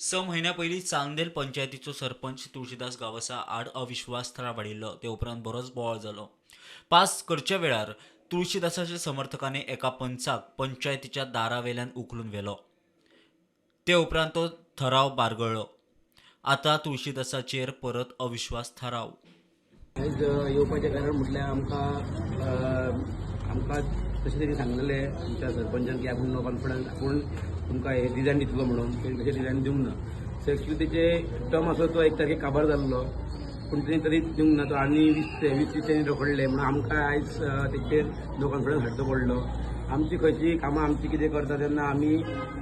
स महिन्या पयलीं चांदेल पंचायतीचो सरपंच तुळशीदास गावसा आड अविश्वास थळा वाडिल्लो ते उपरांत बरोच बोवाळ जालो. पास करच्या वेळार तुळशीदासाच्या समर्थकांनी एका पंचाक पंचायतीच्या दारावेल्यान उखलून व्हेलो. ते उपरांत तो ठराव बारगळ्ळो. आतां तुळशीदासाचेर परत अविश्वास थाराव. आयज येवपाचें कारण म्हटल्यार आमकां तशें तरी सांगलेलें आमच्या सरपंचान की आपूण नो कॉन्फिडन्स आपूण तुमकां हे डिझायन दितलो म्हणून तशें डिझायन दिवंक ना. सो एक्चुली तेचे टर्म आसा तो 1 तारखेक काबार जाल्लो पूण तेणी तरी दिवंक ना. तो आनी 20 तेणी रोखडले म्हणून आमकां आयज तेचेर नो कॉन्फिडन्स हाडचो पडलो. आमची खंयचीय कामां आमची कितें करता तेन्ना आमी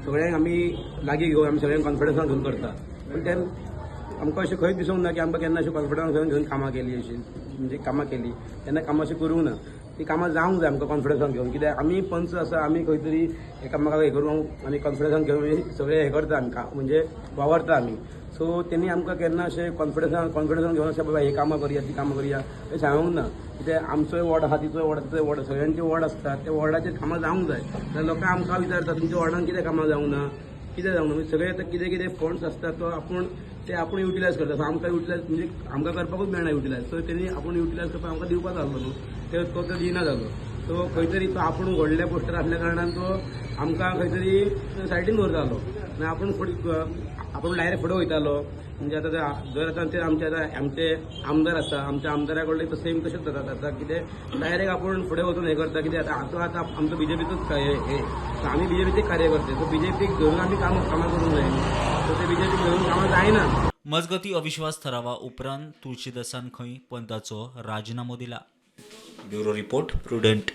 सगळ्यांक आमी लागीं घेवन आमी सगळ्यांक कॉन्फिडन्सान घेवन करता. पूण तेन्ना आमकां अशें खंयच दिसूंक ना की आमकां केन्ना अशें कॉन्फिडन्स घेवन कामां केली अशी म्हणजे कामां केली तेन्ना कामां अशें करूंक ना. ती कामां जावंक जाय आमकां कॉन्फिडन्सान घेवन. कित्याक आमी पंच आसा आमी खंय तरी एकामेकाक हें करून आमी कॉन्फिडन्सान घेवन सगळें हें करता आमी म्हणजे वावरता आमी. सो तेणी आमकां केन्ना अशें कॉन्फिडन्सान घेवन अशें बाबा ही कामां करया ती कामां करया हें सांगूंक ना. कित्याक आमचोय वॉर्ड आसा तिचोय वॉर्ड तिचोय वॉर्ड सगळ्यांचे वॉर्ड आसता त्या वॉर्डाचेर कामां जावंक जाय. जाल्यार लोकां आमकां विचारता तुमच्या वॉर्डान कितें कामां जावंक ना कितें जावंक ना. म्हणजे सगळे आतां कितें कितें फंड्स आसता तो आपूण युटिलायज करता. सो आमकां युटिलायज म्हणजे आमकां करपाकूच मेळना युटिलायज. सो तेणी आपूण युटिलायज करपाक आमकां दिवपाक जालो न्हू तो दिना जालो. सो खंय तरी तो आपूण व्हडल्या पोस्टार आसल्या कारणान तो आमकां खंय तरी सायडीन दवरतालो आनी आपूण डायरेक्ट फुडें वयतालो. म्हणजे आतां जर आतां ते आमचे आमदार आसा आमच्या आमदारा कडले तो सेम तशेंच जाता कितें डायरेक्ट आपूण फुडें वचून हें करता. कितें आतां आमचो बीजेपीचोच हे सो आमी बीजेपीचे कार्यकर्ते. सो बीजेपीक धरून आमी कामां करूंक जाय. सो ते बीजेपीक धरून कामां जायना. मजगती अविश्वास थारावा उपरांत तुळशीदासान खंय पंचाचो राजिनामो दिला. Bureau report prudent.